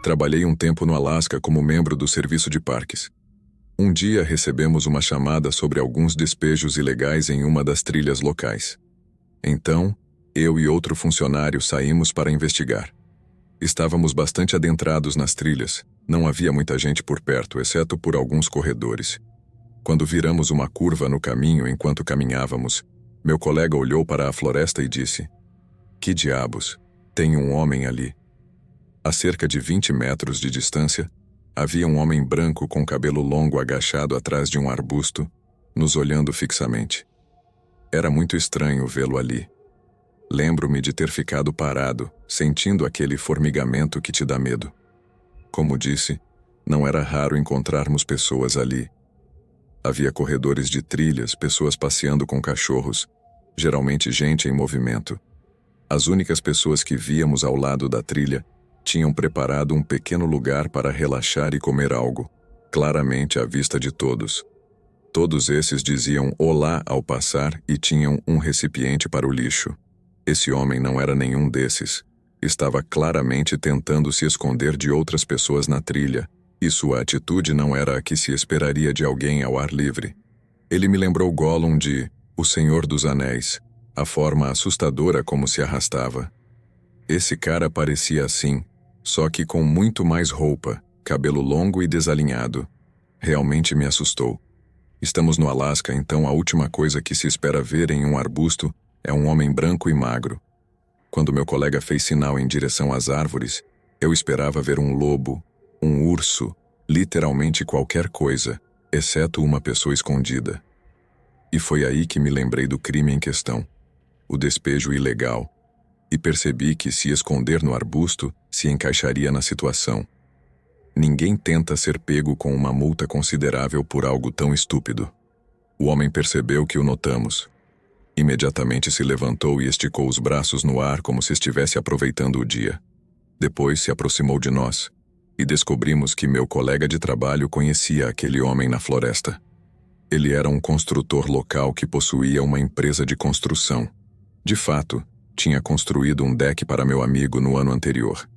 Trabalhei um tempo no Alasca como membro do serviço de parques. Um dia recebemos uma chamada sobre alguns despejos ilegais em uma das trilhas locais. Então, eu e outro funcionário saímos para investigar. Estávamos bastante adentrados nas trilhas, não havia muita gente por perto, exceto por alguns corredores. Quando viramos uma curva no caminho enquanto caminhávamos, meu colega olhou para a floresta e disse: "Que diabos, tem um homem ali." A cerca de 20 metros de distância, havia um homem branco com cabelo longo agachado atrás de um arbusto, nos olhando fixamente. Era muito estranho vê-lo ali. Lembro-me de ter ficado parado, sentindo aquele formigamento que te dá medo. Como disse, não era raro encontrarmos pessoas ali. Havia corredores de trilhas, pessoas passeando com cachorros, geralmente gente em movimento. As únicas pessoas que víamos ao lado da trilha tinham preparado um pequeno lugar para relaxar e comer algo, claramente à vista de todos. Todos esses diziam olá ao passar e tinham um recipiente para o lixo. Esse homem não era nenhum desses. Estava claramente tentando se esconder de outras pessoas na trilha, e sua atitude não era a que se esperaria de alguém ao ar livre. Ele me lembrou Gollum de O Senhor dos Anéis, a forma assustadora como se arrastava. Esse cara parecia assim, só que com muito mais roupa, cabelo longo e desalinhado. Realmente me assustou. Estamos no Alasca, então a última coisa que se espera ver em um arbusto é um homem branco e magro. Quando meu colega fez sinal em direção às árvores, eu esperava ver um lobo, um urso, literalmente qualquer coisa, exceto uma pessoa escondida. E foi aí que me lembrei do crime em questão, o despejo ilegal, e percebi que se esconder no arbusto se encaixaria na situação. Ninguém tenta ser pego com uma multa considerável por algo tão estúpido. O homem percebeu que o notamos. Imediatamente se levantou e esticou os braços no ar como se estivesse aproveitando o dia. Depois se aproximou de nós, e descobrimos que meu colega de trabalho conhecia aquele homem na floresta. Ele era um construtor local que possuía uma empresa de construção. De fato, tinha construído um deck para meu amigo no ano anterior.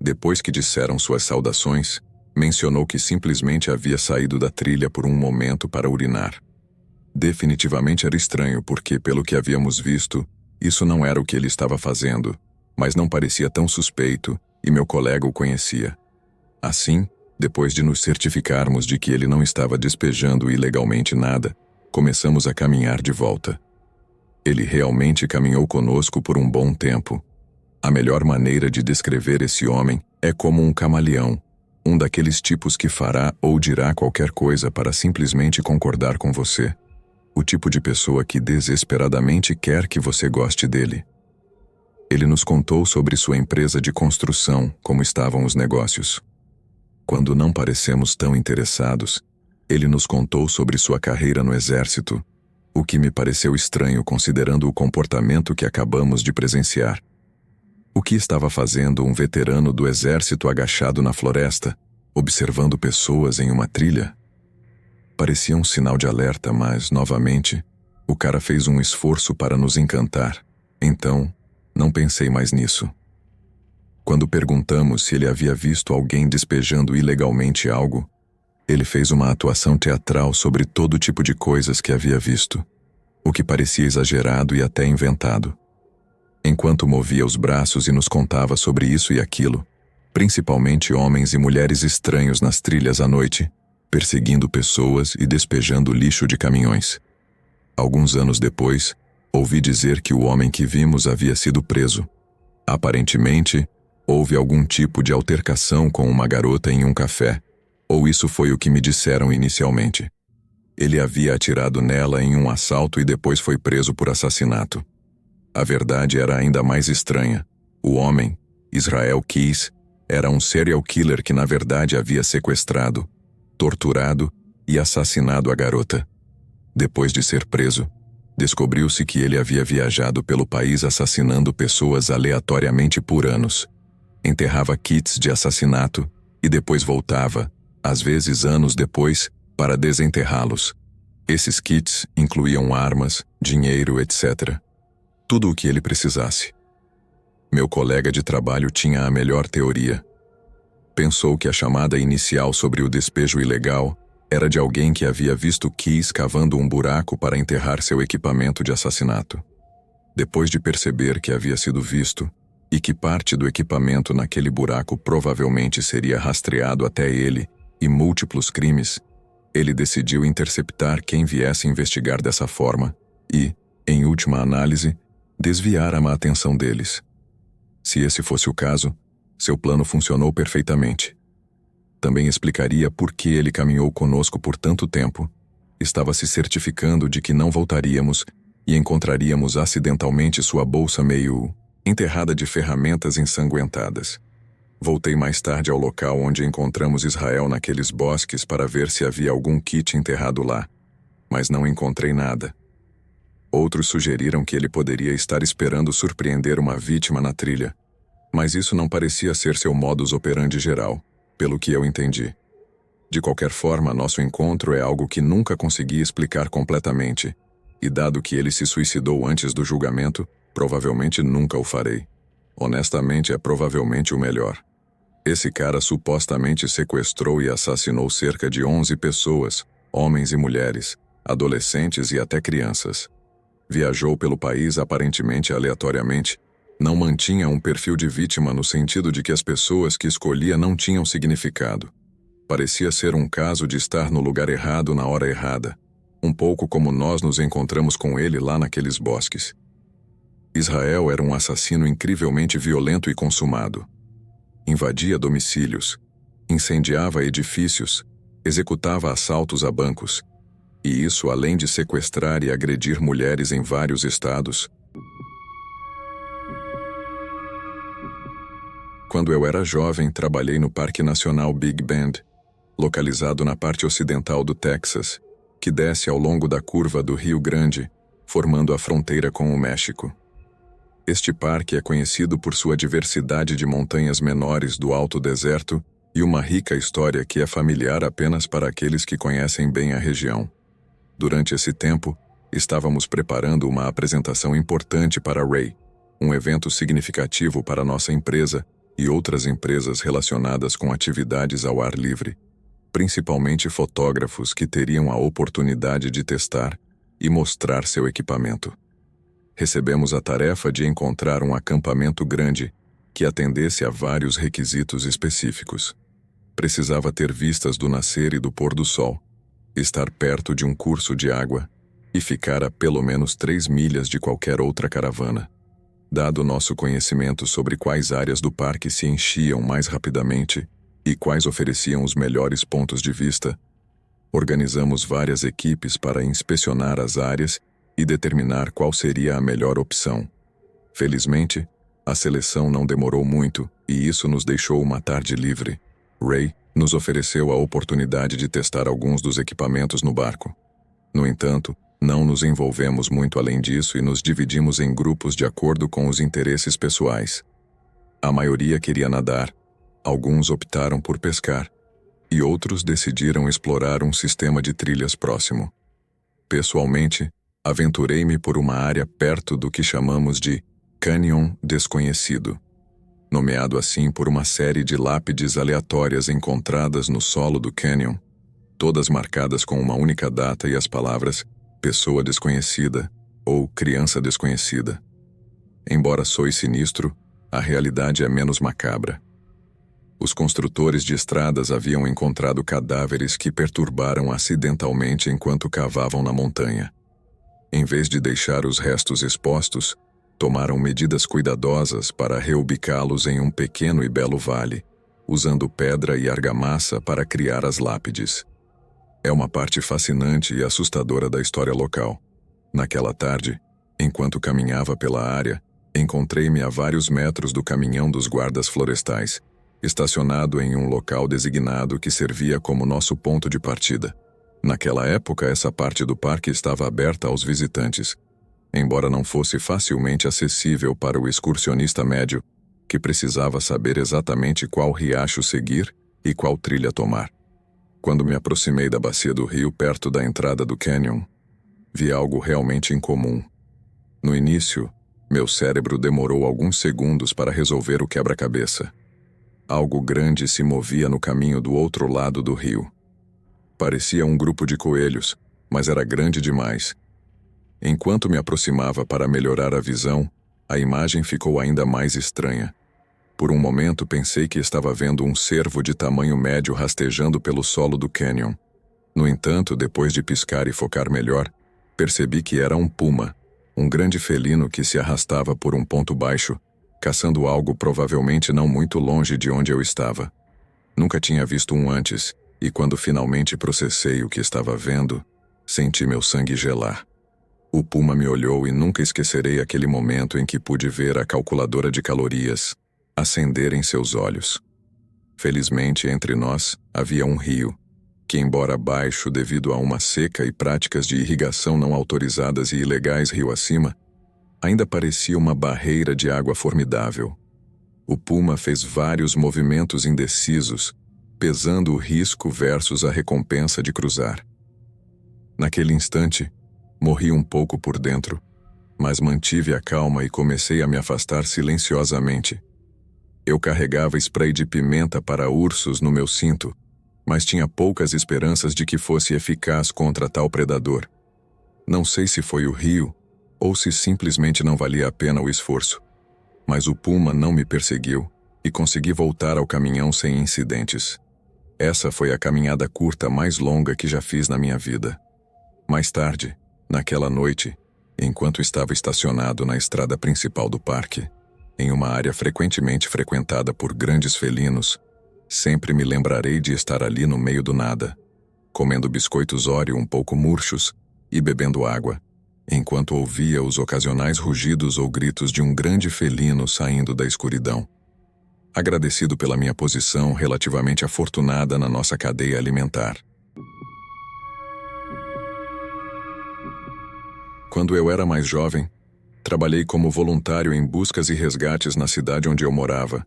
Depois que disseram suas saudações, mencionou que simplesmente havia saído da trilha por um momento para urinar. Definitivamente era estranho porque, pelo que havíamos visto, isso não era o que ele estava fazendo, mas não parecia tão suspeito e meu colega o conhecia. Assim, depois de nos certificarmos de que ele não estava despejando ilegalmente nada, começamos a caminhar de volta. Ele realmente caminhou conosco por um bom tempo. A melhor maneira de descrever esse homem é como um camaleão, um daqueles tipos que fará ou dirá qualquer coisa para simplesmente concordar com você. O tipo de pessoa que desesperadamente quer que você goste dele. Ele nos contou sobre sua empresa de construção, como estavam os negócios. Quando não parecemos tão interessados, ele nos contou sobre sua carreira no exército, o que me pareceu estranho considerando o comportamento que acabamos de presenciar. O que estava fazendo um veterano do exército agachado na floresta, observando pessoas em uma trilha? Parecia um sinal de alerta, mas, novamente, o cara fez um esforço para nos encantar. Então, não pensei mais nisso. Quando perguntamos se ele havia visto alguém despejando ilegalmente algo, ele fez uma atuação teatral sobre todo tipo de coisas que havia visto, o que parecia exagerado e até inventado. Enquanto movia os braços e nos contava sobre isso e aquilo, principalmente homens e mulheres estranhos nas trilhas à noite, perseguindo pessoas e despejando lixo de caminhões. Alguns anos depois, ouvi dizer que o homem que vimos havia sido preso. Aparentemente, houve algum tipo de altercação com uma garota em um café, ou isso foi o que me disseram inicialmente. Ele havia atirado nela em um assalto e depois foi preso por assassinato. A verdade era ainda mais estranha. O homem, Israel Keys, era um serial killer que na verdade havia sequestrado, torturado e assassinado a garota. Depois de ser preso, descobriu-se que ele havia viajado pelo país assassinando pessoas aleatoriamente por anos. Enterrava kits de assassinato e depois voltava, às vezes anos depois, para desenterrá-los. Esses kits incluíam armas, dinheiro, etc. Tudo o que ele precisasse. Meu colega de trabalho tinha a melhor teoria. Pensou que a chamada inicial sobre o despejo ilegal era de alguém que havia visto Keys cavando um buraco para enterrar seu equipamento de assassinato. Depois de perceber que havia sido visto e que parte do equipamento naquele buraco provavelmente seria rastreado até ele e múltiplos crimes, ele decidiu interceptar quem viesse investigar dessa forma e, em última análise, desviar a má atenção deles. Se esse fosse o caso, seu plano funcionou perfeitamente. Também explicaria por que ele caminhou conosco por tanto tempo. Estava se certificando de que não voltaríamos e encontraríamos acidentalmente sua bolsa meio enterrada de ferramentas ensanguentadas. Voltei mais tarde ao local onde encontramos Israel naqueles bosques para ver se havia algum kit enterrado lá, mas não encontrei nada. Outros sugeriram que ele poderia estar esperando surpreender uma vítima na trilha, mas isso não parecia ser seu modus operandi geral, pelo que eu entendi. De qualquer forma, nosso encontro é algo que nunca consegui explicar completamente, e dado que ele se suicidou antes do julgamento, provavelmente nunca o farei. Honestamente, é provavelmente o melhor. Esse cara supostamente sequestrou e assassinou cerca de 11 pessoas, homens e mulheres, adolescentes e até crianças. Viajou pelo país aparentemente aleatoriamente, não mantinha um perfil de vítima no sentido de que as pessoas que escolhia não tinham significado. Parecia ser um caso de estar no lugar errado na hora errada, um pouco como nós nos encontramos com ele lá naqueles bosques. Israel era um assassino incrivelmente violento e consumado. Invadia domicílios, incendiava edifícios, executava assaltos a bancos, e isso além de sequestrar e agredir mulheres em vários estados. Quando eu era jovem, trabalhei no Parque Nacional Big Bend, localizado na parte ocidental do Texas, que desce ao longo da curva do Rio Grande, formando a fronteira com o México. Este parque é conhecido por sua diversidade de montanhas menores do alto deserto e uma rica história que é familiar apenas para aqueles que conhecem bem a região. Durante esse tempo, estávamos preparando uma apresentação importante para Ray, um evento significativo para nossa empresa e outras empresas relacionadas com atividades ao ar livre, principalmente fotógrafos que teriam a oportunidade de testar e mostrar seu equipamento. Recebemos a tarefa de encontrar um acampamento grande que atendesse a vários requisitos específicos. Precisava ter vistas do nascer e do pôr do sol, estar perto de um curso de água e ficar a pelo menos 3 milhas de qualquer outra caravana. Dado nosso conhecimento sobre quais áreas do parque se enchiam mais rapidamente e quais ofereciam os melhores pontos de vista, organizamos várias equipes para inspecionar as áreas e determinar qual seria a melhor opção. Felizmente, a seleção não demorou muito e isso nos deixou uma tarde livre. Ray nos ofereceu a oportunidade de testar alguns dos equipamentos no barco. No entanto, não nos envolvemos muito além disso e nos dividimos em grupos de acordo com os interesses pessoais. A maioria queria nadar, alguns optaram por pescar, e outros decidiram explorar um sistema de trilhas próximo. Pessoalmente, aventurei-me por uma área perto do que chamamos de Canyon Desconhecido, nomeado assim por uma série de lápides aleatórias encontradas no solo do canyon, todas marcadas com uma única data e as palavras pessoa desconhecida ou criança desconhecida. Embora soe sinistro, a realidade é menos macabra. Os construtores de estradas haviam encontrado cadáveres que perturbaram acidentalmente enquanto cavavam na montanha. Em vez de deixar os restos expostos, tomaram medidas cuidadosas para reubicá-los em um pequeno e belo vale, usando pedra e argamassa para criar as lápides. É uma parte fascinante e assustadora da história local. Naquela tarde, enquanto caminhava pela área, encontrei-me a vários metros do caminhão dos guardas florestais, estacionado em um local designado que servia como nosso ponto de partida. Naquela época, essa parte do parque estava aberta aos visitantes, embora não fosse facilmente acessível para o excursionista médio, que precisava saber exatamente qual riacho seguir e qual trilha tomar. Quando me aproximei da bacia do rio perto da entrada do canyon, vi algo realmente incomum. No início, meu cérebro demorou alguns segundos para resolver o quebra-cabeça. Algo grande se movia no caminho do outro lado do rio. Parecia um grupo de coelhos, mas era grande demais. Enquanto me aproximava para melhorar a visão, a imagem ficou ainda mais estranha. Por um momento pensei que estava vendo um cervo de tamanho médio rastejando pelo solo do cânion. No entanto, depois de piscar e focar melhor, percebi que era um puma, um grande felino que se arrastava por um ponto baixo, caçando algo provavelmente não muito longe de onde eu estava. Nunca tinha visto um antes, e quando finalmente processei o que estava vendo, senti meu sangue gelar. O puma me olhou e nunca esquecerei aquele momento em que pude ver a calculadora de calorias acender em seus olhos. Felizmente, entre nós, havia um rio, que embora baixo devido a uma seca e práticas de irrigação não autorizadas e ilegais rio acima, ainda parecia uma barreira de água formidável. O puma fez vários movimentos indecisos, pesando o risco versus a recompensa de cruzar. Naquele instante, morri um pouco por dentro, mas mantive a calma e comecei a me afastar silenciosamente. Eu carregava spray de pimenta para ursos no meu cinto, mas tinha poucas esperanças de que fosse eficaz contra tal predador. Não sei se foi o rio, ou se simplesmente não valia a pena o esforço. Mas o puma não me perseguiu e consegui voltar ao caminhão sem incidentes. Essa foi a caminhada curta mais longa que já fiz na minha vida. Mais tarde, naquela noite, enquanto estava estacionado na estrada principal do parque, em uma área frequentemente frequentada por grandes felinos, sempre me lembrarei de estar ali no meio do nada, comendo biscoitos Oreo um pouco murchos e bebendo água, enquanto ouvia os ocasionais rugidos ou gritos de um grande felino saindo da escuridão. Agradecido pela minha posição relativamente afortunada na nossa cadeia alimentar. Quando eu era mais jovem, trabalhei como voluntário em buscas e resgates na cidade onde eu morava.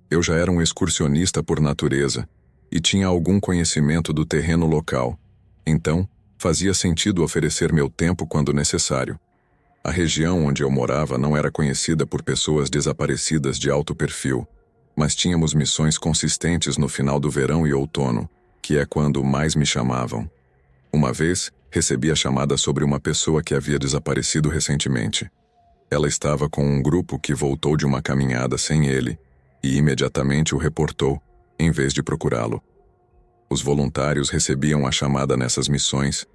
Eu já era um excursionista por natureza e tinha algum conhecimento do terreno local, então fazia sentido oferecer meu tempo quando necessário. A região onde eu morava não era conhecida por pessoas desaparecidas de alto perfil, mas tínhamos missões consistentes no final do verão e outono, que é quando mais me chamavam. Uma vez, recebi a chamada sobre uma pessoa que havia desaparecido recentemente. Ela estava com um grupo que voltou de uma caminhada sem ele e imediatamente o reportou, em vez de procurá-lo. Os voluntários recebiam a chamada nessas missões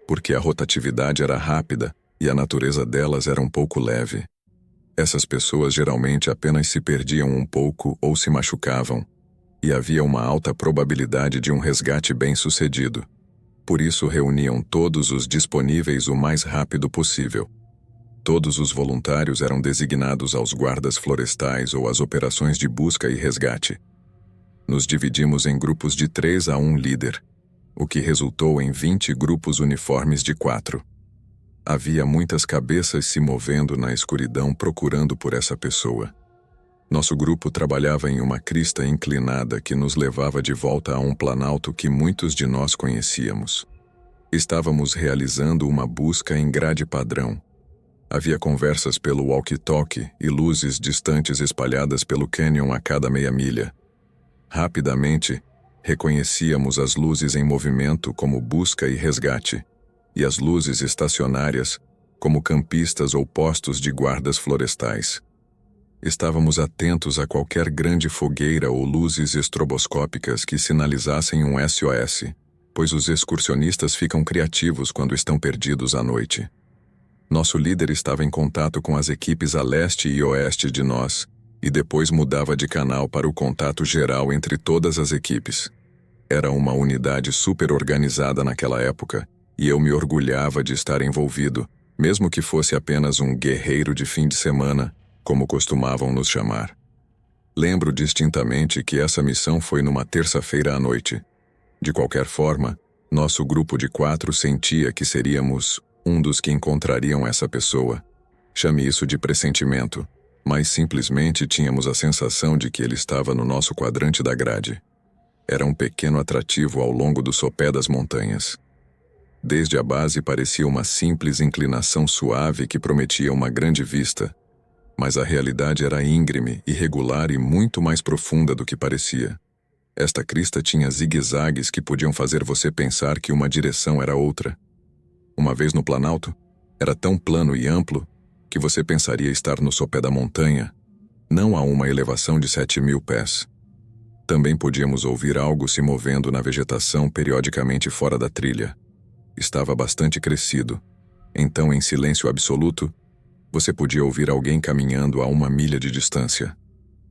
porque a rotatividade era rápida e a natureza delas era um pouco leve. Essas pessoas geralmente apenas se perdiam um pouco ou se machucavam, e havia uma alta probabilidade de um resgate bem-sucedido. Por isso reuniam todos os disponíveis o mais rápido possível. Todos os voluntários eram designados aos guardas florestais ou às operações de busca e resgate. Nos dividimos em grupos de 3 a 1 líder, o que resultou em 20 grupos uniformes de 4. Havia muitas cabeças se movendo na escuridão procurando por essa pessoa. Nosso grupo trabalhava em uma crista inclinada que nos levava de volta a um planalto que muitos de nós conhecíamos. Estávamos realizando uma busca em grade padrão. Havia conversas pelo walkie-talkie e luzes distantes espalhadas pelo cânion a cada meia milha. Rapidamente, reconhecíamos as luzes em movimento como busca e resgate, e as luzes estacionárias como campistas ou postos de guardas florestais. Estávamos atentos a qualquer grande fogueira ou luzes estroboscópicas que sinalizassem um SOS, pois os excursionistas ficam criativos quando estão perdidos à noite. Nosso líder estava em contato com as equipes a leste e oeste de nós, e depois mudava de canal para o contato geral entre todas as equipes. Era uma unidade super organizada naquela época, e eu me orgulhava de estar envolvido, mesmo que fosse apenas um guerreiro de fim de semana, como costumavam nos chamar. Lembro distintamente que essa missão foi numa terça-feira à noite. De qualquer forma, nosso grupo de 4 sentia que seríamos um dos que encontrariam essa pessoa. Chame isso de pressentimento, mas simplesmente tínhamos a sensação de que ele estava no nosso quadrante da grade. Era um pequeno atrativo ao longo do sopé das montanhas. Desde a base parecia uma simples inclinação suave que prometia uma grande vista, Mas a realidade era íngreme, irregular e muito mais profunda do que parecia. Esta crista tinha zigue-zagues que podiam fazer você pensar que uma direção era outra. Uma vez no Planalto, era tão plano e amplo que você pensaria estar no sopé da montanha, não a uma elevação de 7.000 pés. Também podíamos ouvir algo se movendo na vegetação periodicamente fora da trilha. Estava bastante crescido. Então, em silêncio absoluto, você podia ouvir alguém caminhando a 1 milha de distância.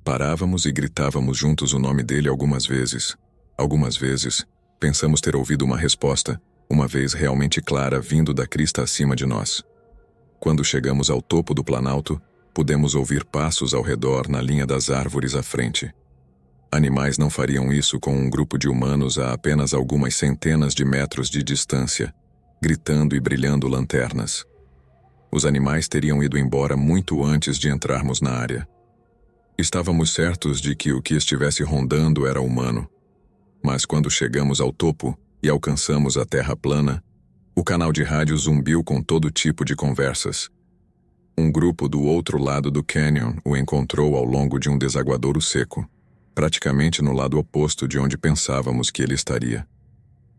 Parávamos e gritávamos juntos o nome dele algumas vezes. Algumas vezes, pensamos ter ouvido uma resposta, uma vez realmente clara vindo da crista acima de nós. Quando chegamos ao topo do Planalto, pudemos ouvir passos ao redor na linha das árvores à frente. Animais não fariam isso com um grupo de humanos a apenas algumas centenas de metros de distância, gritando e brilhando lanternas. Os animais teriam ido embora muito antes de entrarmos na área. Estávamos certos de que o que estivesse rondando era humano. Mas quando chegamos ao topo e alcançamos a terra plana, o canal de rádio zumbiu com todo tipo de conversas. Um grupo do outro lado do canyon o encontrou ao longo de um desaguadouro seco, praticamente no lado oposto de onde pensávamos que ele estaria.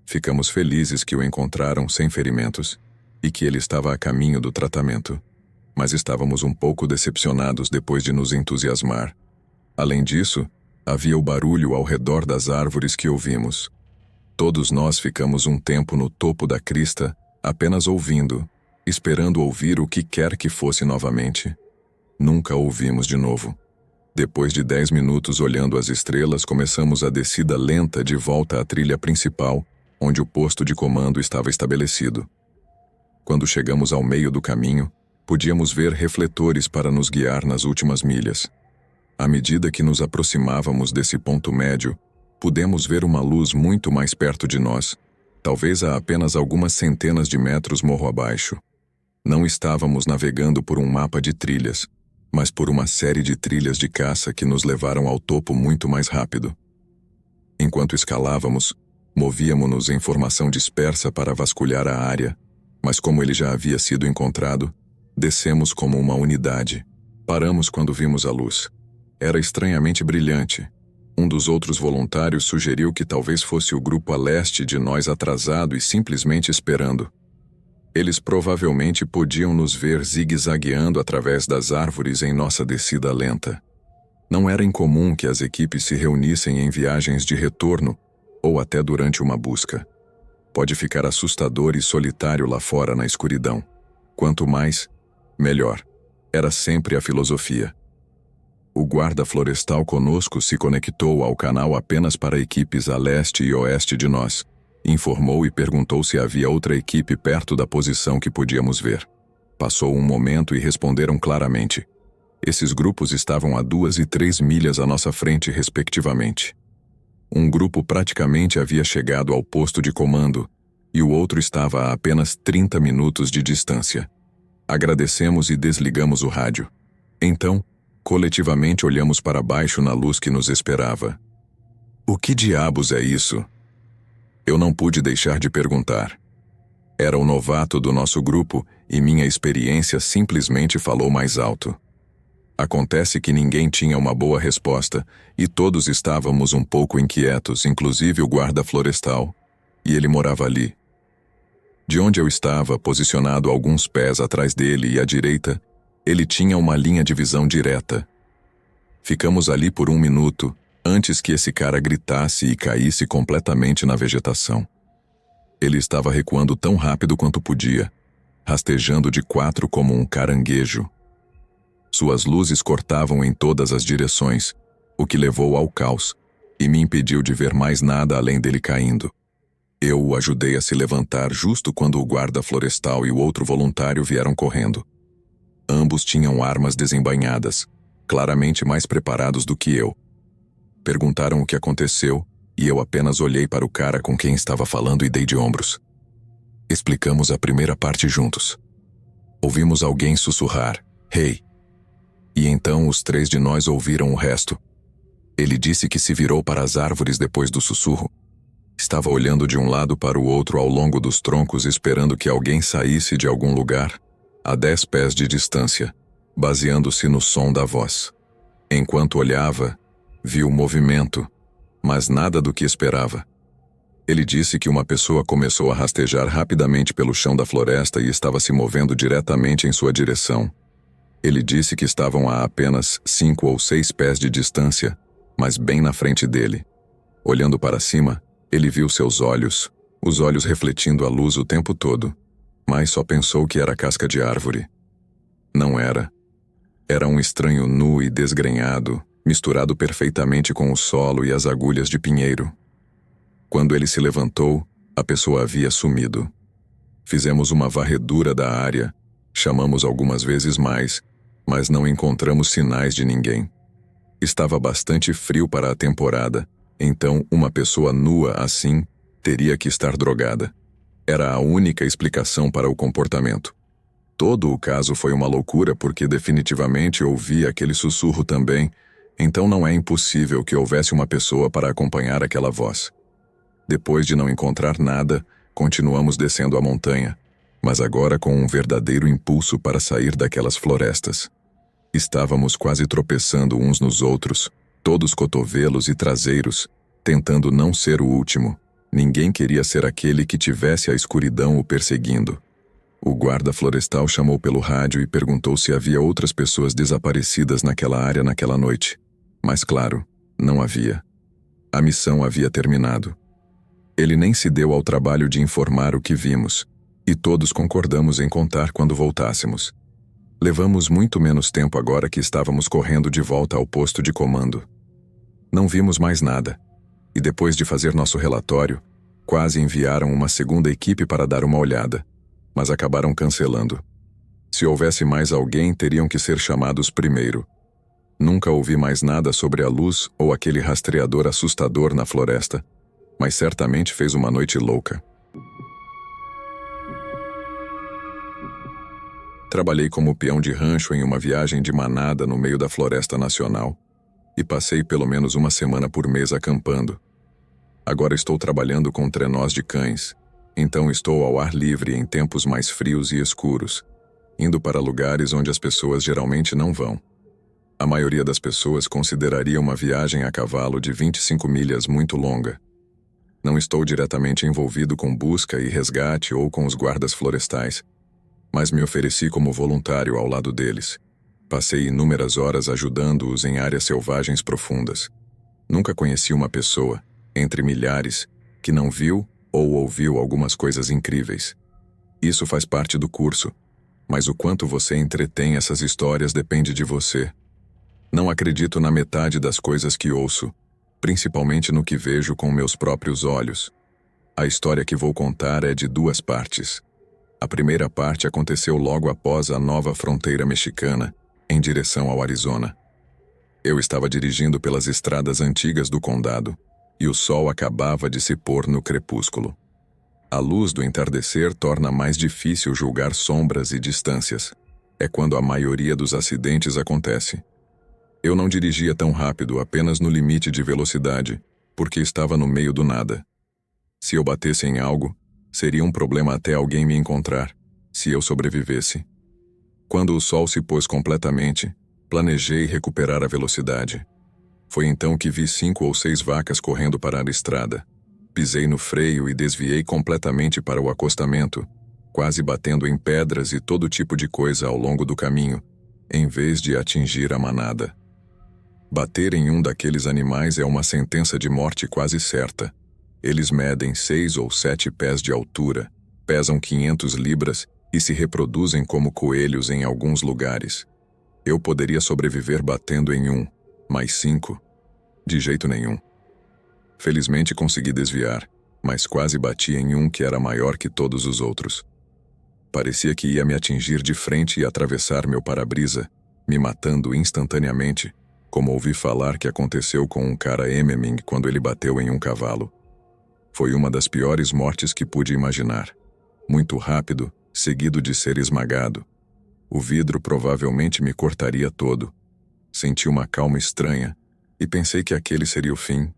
Ficamos felizes que o encontraram sem ferimentos e que ele estava a caminho do tratamento, mas estávamos um pouco decepcionados depois de nos entusiasmar. Além disso, havia o barulho ao redor das árvores que ouvimos. Todos nós ficamos um tempo no topo da crista, apenas ouvindo, esperando ouvir o que quer que fosse novamente. Nunca ouvimos de novo. Depois de 10 minutos olhando as estrelas, começamos a descida lenta de volta à trilha principal, onde o posto de comando estava estabelecido. Quando chegamos ao meio do caminho, podíamos ver refletores para nos guiar nas últimas milhas. À medida que nos aproximávamos desse ponto médio, pudemos ver uma luz muito mais perto de nós, talvez a apenas algumas centenas de metros morro abaixo. Não estávamos navegando por um mapa de trilhas, mas por uma série de trilhas de caça que nos levaram ao topo muito mais rápido. Enquanto escalávamos, movíamos-nos em formação dispersa para vasculhar a área, mas como ele já havia sido encontrado, descemos como uma unidade. Paramos quando vimos a luz. Era estranhamente brilhante. Um dos outros voluntários sugeriu que talvez fosse o grupo a leste de nós atrasado e simplesmente esperando. Eles provavelmente podiam nos ver zigue-zagueando através das árvores em nossa descida lenta. Não era incomum que as equipes se reunissem em viagens de retorno ou até durante uma busca. Pode ficar assustador e solitário lá fora na escuridão. Quanto mais, melhor. Era sempre a filosofia. O guarda florestal conosco se conectou ao canal apenas para equipes a leste e oeste de nós. Informou e perguntou se havia outra equipe perto da posição que podíamos ver. Passou um momento e responderam claramente. Esses grupos estavam a 2 e 3 milhas à nossa frente, respectivamente. Um grupo praticamente havia chegado ao posto de comando e o outro estava a apenas 30 minutos de distância. Agradecemos e desligamos o rádio. Então, coletivamente olhamos para baixo na luz que nos esperava. O que diabos é isso? Eu não pude deixar de perguntar. Era o novato do nosso grupo e minha experiência simplesmente falou mais alto. Acontece que ninguém tinha uma boa resposta e todos estávamos um pouco inquietos, inclusive o guarda florestal, e ele morava ali. De onde eu estava, posicionado alguns pés atrás dele e à direita, ele tinha uma linha de visão direta. Ficamos ali por 1 minuto, antes que esse cara gritasse e caísse completamente na vegetação. Ele estava recuando tão rápido quanto podia, rastejando de 4 como um caranguejo. Suas luzes cortavam em todas as direções, o que levou ao caos, e me impediu de ver mais nada além dele caindo. Eu o ajudei a se levantar justo quando o guarda florestal e o outro voluntário vieram correndo. Ambos tinham armas desembainhadas, claramente mais preparados do que eu. Perguntaram o que aconteceu, e eu apenas olhei para o cara com quem estava falando e dei de ombros. Explicamos a primeira parte juntos. Ouvimos alguém sussurrar, "Hey!" E então os 3 de nós ouviram o resto. Ele disse que se virou para as árvores depois do sussurro. Estava olhando de um lado para o outro ao longo dos troncos esperando que alguém saísse de algum lugar, a 10 pés de distância, baseando-se no som da voz. Enquanto olhava, vi o movimento, mas nada do que esperava. Ele disse que uma pessoa começou a rastejar rapidamente pelo chão da floresta e estava se movendo diretamente em sua direção. Ele disse que estavam a apenas 5 ou 6 pés de distância, mas bem na frente dele. Olhando para cima, ele viu seus olhos, os olhos refletindo a luz o tempo todo, mas só pensou que era casca de árvore. Não era. Era um estranho nu e desgrenhado, misturado perfeitamente com o solo e as agulhas de pinheiro. Quando ele se levantou, a pessoa havia sumido. Fizemos uma varredura da área, chamamos algumas vezes mais, mas não encontramos sinais de ninguém. Estava bastante frio para a temporada, então uma pessoa nua assim teria que estar drogada. Era a única explicação para o comportamento. Todo o caso foi uma loucura porque definitivamente ouvi aquele sussurro também, então não é impossível que houvesse uma pessoa para acompanhar aquela voz. Depois de não encontrar nada, continuamos descendo a montanha, mas agora com um verdadeiro impulso para sair daquelas florestas. Estávamos quase tropeçando uns nos outros, todos cotovelos e traseiros, tentando não ser o último. Ninguém queria ser aquele que tivesse a escuridão o perseguindo. O guarda florestal chamou pelo rádio e perguntou se havia outras pessoas desaparecidas naquela área naquela noite. Mas claro, não havia. A missão havia terminado. Ele nem se deu ao trabalho de informar o que vimos, e todos concordamos em contar quando voltássemos. Levamos muito menos tempo agora que estávamos correndo de volta ao posto de comando. Não vimos mais nada, e depois de fazer nosso relatório, quase enviaram uma segunda equipe para dar uma olhada, mas acabaram cancelando. Se houvesse mais alguém, teriam que ser chamados primeiro. Nunca ouvi mais nada sobre a luz ou aquele rastreador assustador na floresta, mas certamente fez uma noite louca. Trabalhei como peão de rancho em uma viagem de manada no meio da floresta nacional e passei pelo menos uma semana por mês acampando. Agora estou trabalhando com trenós de cães, então estou ao ar livre em tempos mais frios e escuros, indo para lugares onde as pessoas geralmente não vão. A maioria das pessoas consideraria uma viagem a cavalo de 25 milhas muito longa. Não estou diretamente envolvido com busca e resgate ou com os guardas florestais, mas me ofereci como voluntário ao lado deles. Passei inúmeras horas ajudando-os em áreas selvagens profundas. Nunca conheci uma pessoa, entre milhares, que não viu ou ouviu algumas coisas incríveis. Isso faz parte do curso, mas o quanto você entretém essas histórias depende de você. Não acredito na metade das coisas que ouço, principalmente no que vejo com meus próprios olhos. A história que vou contar é de 2 partes. A primeira parte aconteceu logo após a nova fronteira mexicana, em direção ao Arizona. Eu estava dirigindo pelas estradas antigas do condado, e o sol acabava de se pôr no crepúsculo. A luz do entardecer torna mais difícil julgar sombras e distâncias. É quando a maioria dos acidentes acontece. Eu não dirigia tão rápido, apenas no limite de velocidade, porque estava no meio do nada. Se eu batesse em algo, seria um problema até alguém me encontrar, se eu sobrevivesse. Quando o sol se pôs completamente, planejei recuperar a velocidade. Foi então que vi 5 ou 6 vacas correndo para a estrada. Pisei no freio e desviei completamente para o acostamento, quase batendo em pedras e todo tipo de coisa ao longo do caminho, em vez de atingir a manada. Bater em um daqueles animais é uma sentença de morte quase certa. Eles medem 6 ou 7 pés de altura, pesam 500 libras e se reproduzem como coelhos em alguns lugares. Eu poderia sobreviver batendo em um, mas 5? De jeito nenhum. Felizmente consegui desviar, mas quase bati em um que era maior que todos os outros. Parecia que ia me atingir de frente e atravessar meu para-brisa, me matando instantaneamente, como ouvi falar que aconteceu com um cara Ememming quando ele bateu em um cavalo. Foi uma das piores mortes que pude imaginar. Muito rápido, seguido de ser esmagado. O vidro provavelmente me cortaria todo. Senti uma calma estranha e pensei que aquele seria o fim.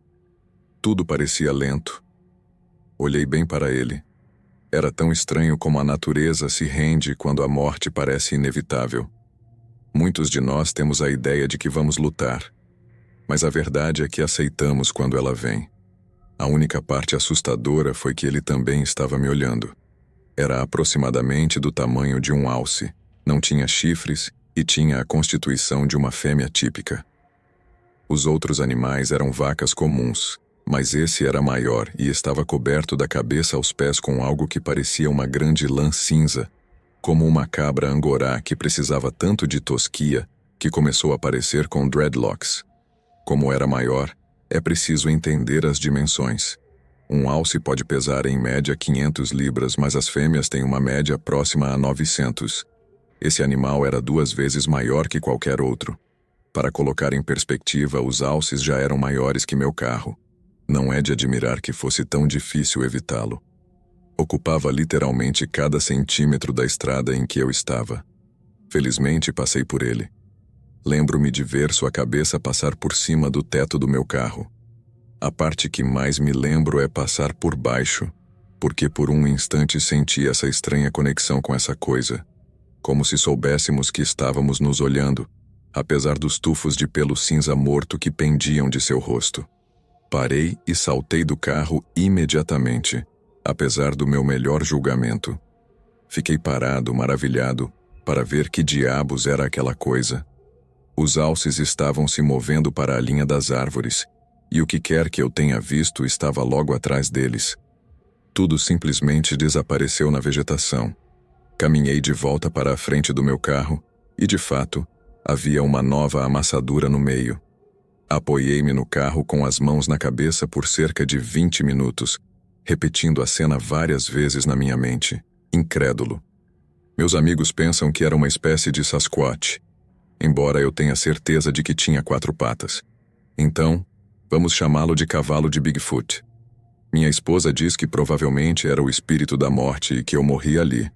Tudo parecia lento. Olhei bem para ele. Era tão estranho como a natureza se rende quando a morte parece inevitável. Muitos de nós temos a ideia de que vamos lutar, mas a verdade é que aceitamos quando ela vem. A única parte assustadora foi que ele também estava me olhando. Era aproximadamente do tamanho de um alce, não tinha chifres e tinha a constituição de uma fêmea típica. Os outros animais eram vacas comuns, mas esse era maior e estava coberto da cabeça aos pés com algo que parecia uma grande lã cinza, como uma cabra angorá que precisava tanto de tosquia que começou a parecer com dreadlocks. Como era maior, é preciso entender as dimensões. Um alce pode pesar em média 500 libras, mas as fêmeas têm uma média próxima a 900. Esse animal era 2 vezes maior que qualquer outro. Para colocar em perspectiva, os alces já eram maiores que meu carro. Não é de admirar que fosse tão difícil evitá-lo. Ocupava literalmente cada centímetro da estrada em que eu estava. Felizmente passei por ele. Lembro-me de ver sua cabeça passar por cima do teto do meu carro. A parte que mais me lembro é passar por baixo, porque por um instante senti essa estranha conexão com essa coisa, como se soubéssemos que estávamos nos olhando, apesar dos tufos de pelo cinza morto que pendiam de seu rosto. Parei e saltei do carro imediatamente, apesar do meu melhor julgamento. Fiquei parado, maravilhado, para ver que diabos era aquela coisa. Os alces estavam se movendo para a linha das árvores, e o que quer que eu tenha visto estava logo atrás deles. Tudo simplesmente desapareceu na vegetação. Caminhei de volta para a frente do meu carro, e de fato, havia uma nova amassadura no meio. Apoiei-me no carro com as mãos na cabeça por cerca de 20 minutos, repetindo a cena várias vezes na minha mente, incrédulo. Meus amigos pensam que era uma espécie de Sasquatch, embora eu tenha certeza de que tinha 4 patas. Então, vamos chamá-lo de cavalo de Bigfoot. Minha esposa diz que provavelmente era o espírito da morte e que eu morri ali.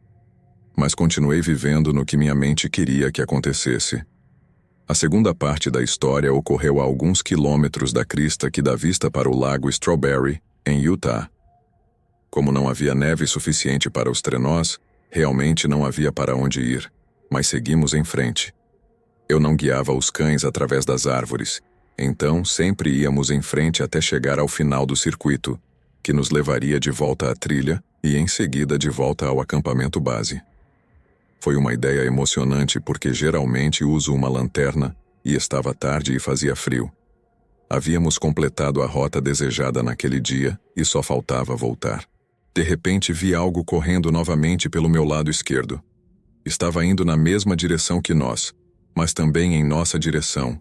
Mas continuei vivendo no que minha mente queria que acontecesse. A segunda parte da história ocorreu a alguns quilômetros da crista que dá vista para o lago Strawberry, em Utah. Como não havia neve suficiente para os trenós, realmente não havia para onde ir, mas seguimos em frente. Eu não guiava os cães através das árvores, então sempre íamos em frente até chegar ao final do circuito, que nos levaria de volta à trilha e em seguida de volta ao acampamento base. Foi uma ideia emocionante porque geralmente uso uma lanterna e estava tarde e fazia frio. Havíamos completado a rota desejada naquele dia e só faltava voltar. De repente vi algo correndo novamente pelo meu lado esquerdo. Estava indo na mesma direção que nós, mas também em nossa direção,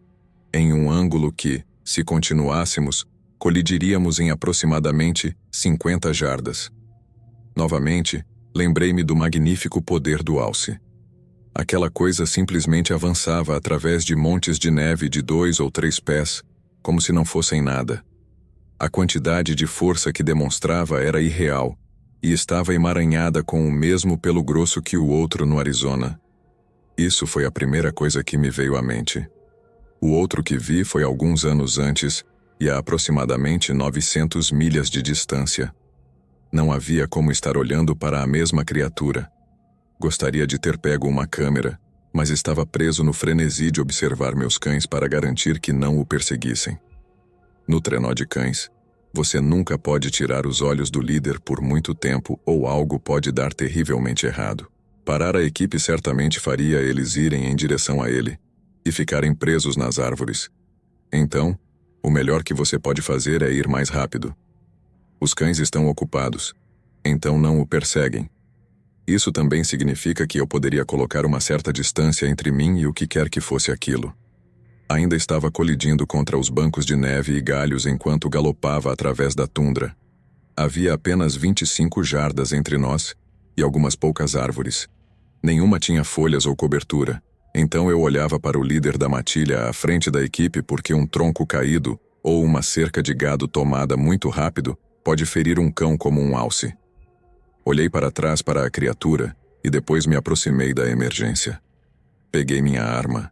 em um ângulo que, se continuássemos, colidiríamos em aproximadamente 50 jardas. Novamente, lembrei-me do magnífico poder do alce. Aquela coisa simplesmente avançava através de montes de neve de 2 ou 3 pés, como se não fossem nada. A quantidade de força que demonstrava era irreal, e estava emaranhada com o mesmo pelo grosso que o outro no Arizona. Isso foi a primeira coisa que me veio à mente. O outro que vi foi alguns anos antes, e a aproximadamente 900 milhas de distância. Não havia como estar olhando para a mesma criatura. Gostaria de ter pego uma câmera, mas estava preso no frenesi de observar meus cães para garantir que não o perseguissem. No trenó de cães, você nunca pode tirar os olhos do líder por muito tempo ou algo pode dar terrivelmente errado. Parar a equipe certamente faria eles irem em direção a ele e ficarem presos nas árvores. Então, o melhor que você pode fazer é ir mais rápido. Os cães estão ocupados, então não o perseguem. Isso também significa que eu poderia colocar uma certa distância entre mim e o que quer que fosse aquilo. Ainda estava colidindo contra os bancos de neve e galhos enquanto galopava através da tundra. Havia apenas 25 jardas entre nós e algumas poucas árvores. Nenhuma tinha folhas ou cobertura, então eu olhava para o líder da matilha à frente da equipe porque um tronco caído ou uma cerca de gado tomada muito rápido pode ferir um cão como um alce. Olhei para trás para a criatura e depois me aproximei da emergência. Peguei minha arma.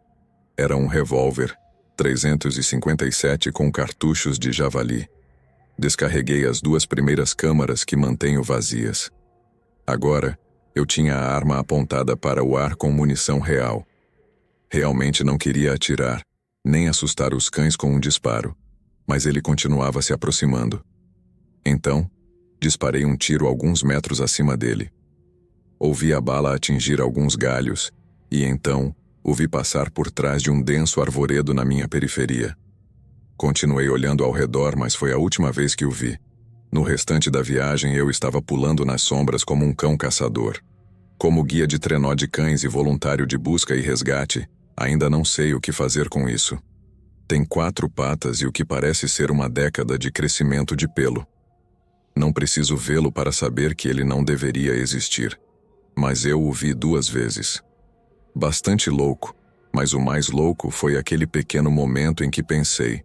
Era um revólver 357 com cartuchos de javali. Descarreguei as 2 primeiras câmaras que mantenho vazias. Agora, eu tinha a arma apontada para o ar com munição real. Realmente não queria atirar, nem assustar os cães com um disparo, mas ele continuava se aproximando. Então, disparei um tiro alguns metros acima dele. Ouvi a bala atingir alguns galhos, e então o vi passar por trás de um denso arvoredo na minha periferia. Continuei olhando ao redor, mas foi a última vez que o vi. No restante da viagem eu estava pulando nas sombras como um cão caçador. Como guia de trenó de cães e voluntário de busca e resgate, ainda não sei o que fazer com isso. Tem 4 patas e o que parece ser uma década de crescimento de pelo. Não preciso vê-lo para saber que ele não deveria existir. Mas eu o vi 2 vezes. Bastante louco, mas o mais louco foi aquele pequeno momento em que pensei: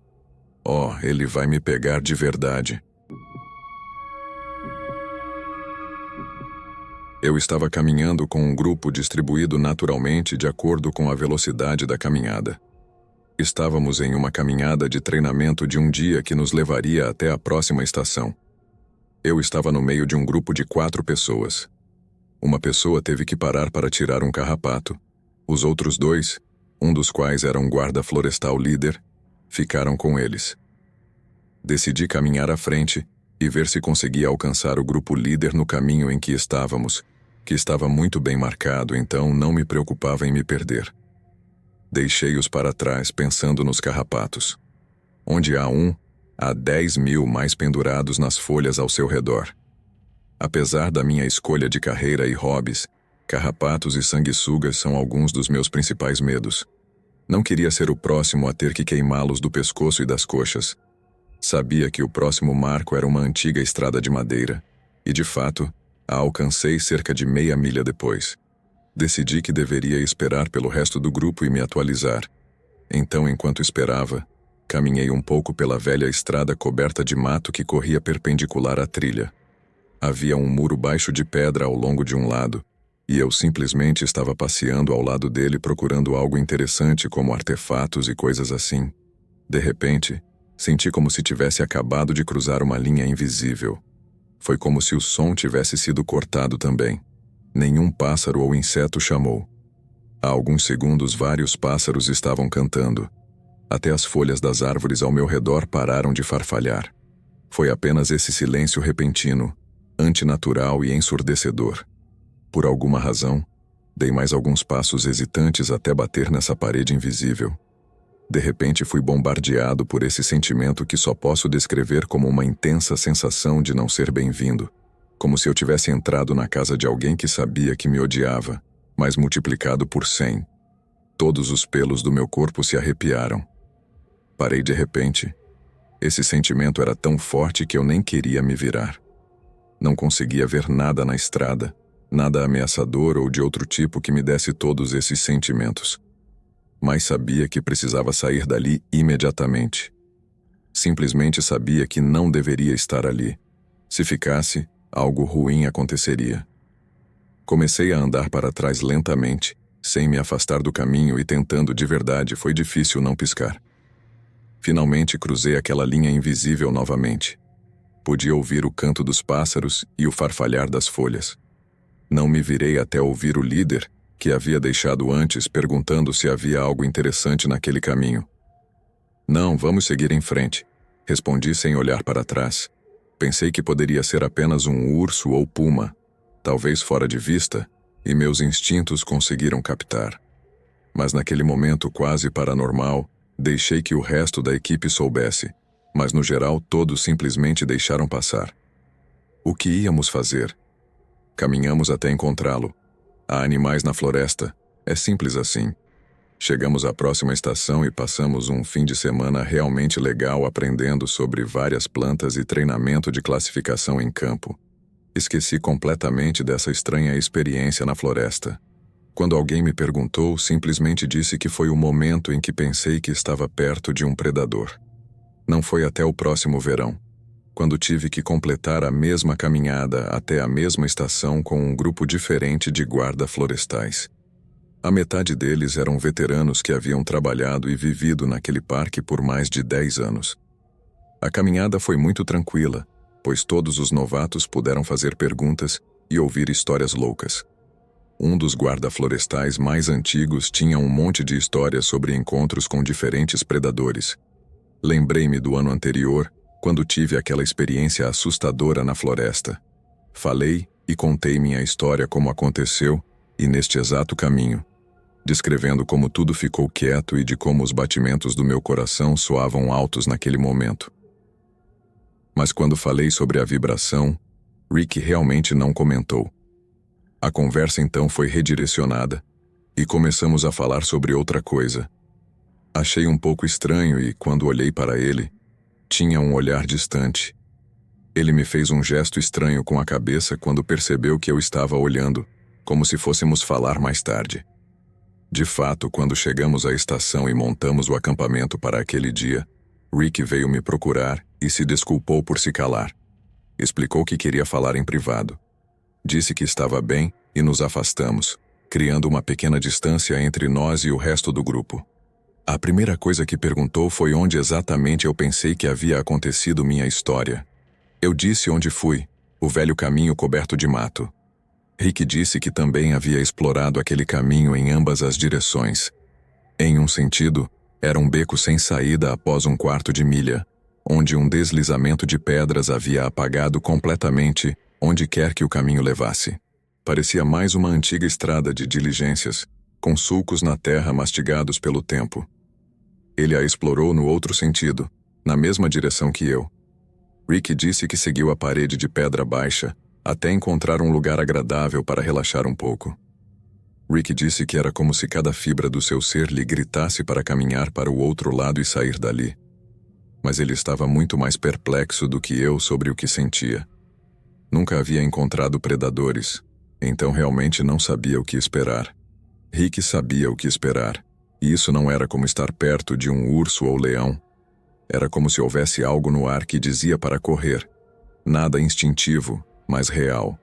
"Oh, ele vai me pegar de verdade." Eu estava caminhando com um grupo distribuído naturalmente de acordo com a velocidade da caminhada. Estávamos em uma caminhada de treinamento de um dia que nos levaria até a próxima estação. Eu estava no meio de um grupo de 4 pessoas. Uma pessoa teve que parar para tirar um carrapato. Os outros 2, um dos quais era um guarda florestal líder, ficaram com eles. Decidi caminhar à frente e ver se conseguia alcançar o grupo líder no caminho em que estávamos, que estava muito bem marcado, então não me preocupava em me perder. Deixei-os para trás pensando nos carrapatos. Onde há um, há 10.000 mais pendurados nas folhas ao seu redor. Apesar da minha escolha de carreira e hobbies, carrapatos e sanguessugas são alguns dos meus principais medos. Não queria ser o próximo a ter que queimá-los do pescoço e das coxas. Sabia que o próximo marco era uma antiga estrada de madeira, e de fato, a alcancei cerca de meia milha depois. Decidi que deveria esperar pelo resto do grupo e me atualizar. Então, enquanto esperava, caminhei um pouco pela velha estrada coberta de mato que corria perpendicular à trilha. Havia um muro baixo de pedra ao longo de um lado, e eu simplesmente estava passeando ao lado dele procurando algo interessante como artefatos e coisas assim. De repente, senti como se tivesse acabado de cruzar uma linha invisível. Foi como se o som tivesse sido cortado também. Nenhum pássaro ou inseto chamou. Há alguns segundos vários pássaros estavam cantando. Até as folhas das árvores ao meu redor pararam de farfalhar. Foi apenas esse silêncio repentino, antinatural e ensurdecedor. Por alguma razão, dei mais alguns passos hesitantes até bater nessa parede invisível. De repente fui bombardeado por esse sentimento que só posso descrever como uma intensa sensação de não ser bem-vindo, como se eu tivesse entrado na casa de alguém que sabia que me odiava, mas multiplicado por 100. Todos os pelos do meu corpo se arrepiaram. Parei de repente. Esse sentimento era tão forte que eu nem queria me virar. Não conseguia ver nada na estrada, nada ameaçador ou de outro tipo que me desse todos esses sentimentos. Mas sabia que precisava sair dali imediatamente. Simplesmente sabia que não deveria estar ali. Se ficasse, algo ruim aconteceria. Comecei a andar para trás lentamente, sem me afastar do caminho e tentando de verdade, foi difícil não piscar. Finalmente cruzei aquela linha invisível novamente. Podia ouvir o canto dos pássaros e o farfalhar das folhas. Não me virei até ouvir o líder, que havia deixado antes, perguntando se havia algo interessante naquele caminho. "Não, vamos seguir em frente", respondi sem olhar para trás. Pensei que poderia ser apenas um urso ou puma, talvez fora de vista, e meus instintos conseguiram captar. Mas naquele momento quase paranormal, deixei que o resto da equipe soubesse, mas no geral todos simplesmente deixaram passar. O que íamos fazer? Caminhamos até encontrá-lo. Há animais na floresta, é simples assim. Chegamos à próxima estação e passamos um fim de semana realmente legal aprendendo sobre várias plantas e treinamento de classificação em campo. Esqueci completamente dessa estranha experiência na floresta. Quando alguém me perguntou, simplesmente disse que foi o momento em que pensei que estava perto de um predador. Não foi até o próximo verão, quando tive que completar a mesma caminhada até a mesma estação com um grupo diferente de guarda-florestais. A metade deles eram veteranos que haviam trabalhado e vivido naquele parque por mais de 10 anos. A caminhada foi muito tranquila, pois todos os novatos puderam fazer perguntas e ouvir histórias loucas. Um dos guarda-florestais mais antigos tinha um monte de histórias sobre encontros com diferentes predadores. Lembrei-me do ano anterior, quando tive aquela experiência assustadora na floresta. Falei e contei minha história como aconteceu e neste exato caminho, descrevendo como tudo ficou quieto e de como os batimentos do meu coração soavam altos naquele momento. Mas quando falei sobre a vibração, Rick realmente não comentou. A conversa então foi redirecionada e começamos a falar sobre outra coisa. Achei um pouco estranho e, quando olhei para ele, tinha um olhar distante. Ele me fez um gesto estranho com a cabeça quando percebeu que eu estava olhando, como se fôssemos falar mais tarde. De fato, quando chegamos à estação e montamos o acampamento para aquele dia, Rick veio me procurar e se desculpou por se calar. Explicou que queria falar em privado. Disse que estava bem e nos afastamos, criando uma pequena distância entre nós e o resto do grupo. A primeira coisa que perguntou foi onde exatamente eu pensei que havia acontecido minha história. Eu disse onde fui, o velho caminho coberto de mato. Rick disse que também havia explorado aquele caminho em ambas as direções. Em um sentido, era um beco sem saída após um quarto de milha, onde um deslizamento de pedras havia apagado completamente onde quer que o caminho levasse. Parecia mais uma antiga estrada de diligências, com sulcos na terra mastigados pelo tempo. Ele a explorou no outro sentido, na mesma direção que eu. Rick disse que seguiu a parede de pedra baixa até encontrar um lugar agradável para relaxar um pouco. Rick disse que era como se cada fibra do seu ser lhe gritasse para caminhar para o outro lado e sair dali. Mas ele estava muito mais perplexo do que eu sobre o que sentia. Nunca havia encontrado predadores, então realmente não sabia o que esperar. Rick sabia o que esperar, e isso não era como estar perto de um urso ou leão. Era como se houvesse algo no ar que dizia para correr. Nada instintivo, mas real.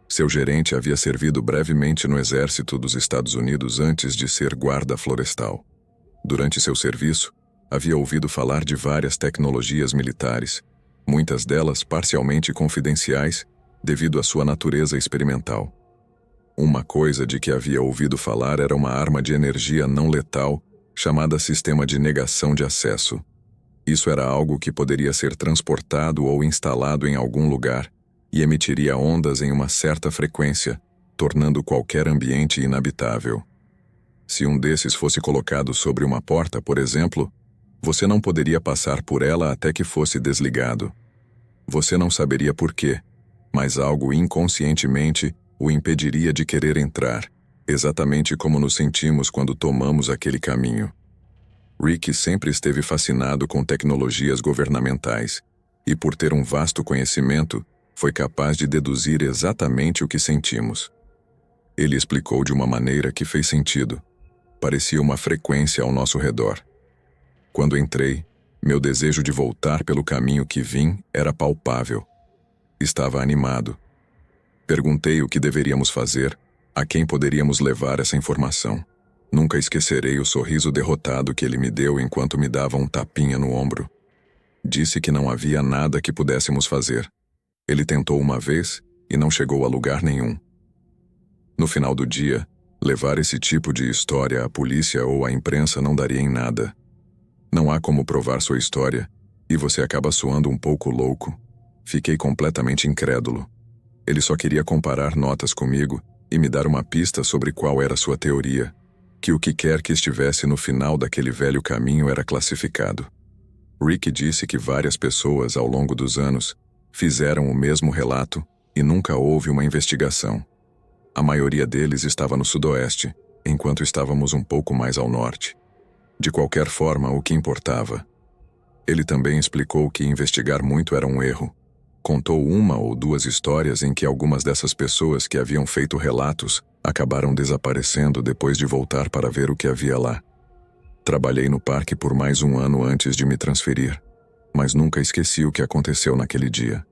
Seu gerente havia servido brevemente no exército dos Estados Unidos antes de ser guarda florestal. Durante seu serviço, havia ouvido falar de várias tecnologias militares, muitas delas parcialmente confidenciais devido à sua natureza experimental. Uma coisa de que havia ouvido falar era uma arma de energia não letal chamada sistema de negação de acesso. Isso era algo que poderia ser transportado ou instalado em algum lugar e emitiria ondas em uma certa frequência, tornando qualquer ambiente inabitável. Se um desses fosse colocado sobre uma porta, por exemplo, você não poderia passar por ela até que fosse desligado. Você não saberia por quê, mas algo inconscientemente o impediria de querer entrar, exatamente como nos sentimos quando tomamos aquele caminho. Rick sempre esteve fascinado com tecnologias governamentais e, por ter um vasto conhecimento, foi capaz de deduzir exatamente o que sentimos. Ele explicou de uma maneira que fez sentido. Parecia uma frequência ao nosso redor. Quando entrei, meu desejo de voltar pelo caminho que vim era palpável. Estava animado. Perguntei o que deveríamos fazer, a quem poderíamos levar essa informação. Nunca esquecerei o sorriso derrotado que ele me deu enquanto me dava um tapinha no ombro. Disse que não havia nada que pudéssemos fazer. Ele tentou uma vez e não chegou a lugar nenhum. No final do dia, levar esse tipo de história à polícia ou à imprensa não daria em nada. Não há como provar sua história, e você acaba soando um pouco louco. Fiquei completamente incrédulo. Ele só queria comparar notas comigo e me dar uma pista sobre qual era sua teoria, que o que quer que estivesse no final daquele velho caminho era classificado. Rick disse que várias pessoas, ao longo dos anos, fizeram o mesmo relato e nunca houve uma investigação. A maioria deles estava no sudoeste, enquanto estávamos um pouco mais ao norte. De qualquer forma, o que importava? Ele também explicou que investigar muito era um erro. Contou uma ou duas histórias em que algumas dessas pessoas que haviam feito relatos acabaram desaparecendo depois de voltar para ver o que havia lá. Trabalhei no parque por mais um ano antes de me transferir, mas nunca esqueci o que aconteceu naquele dia.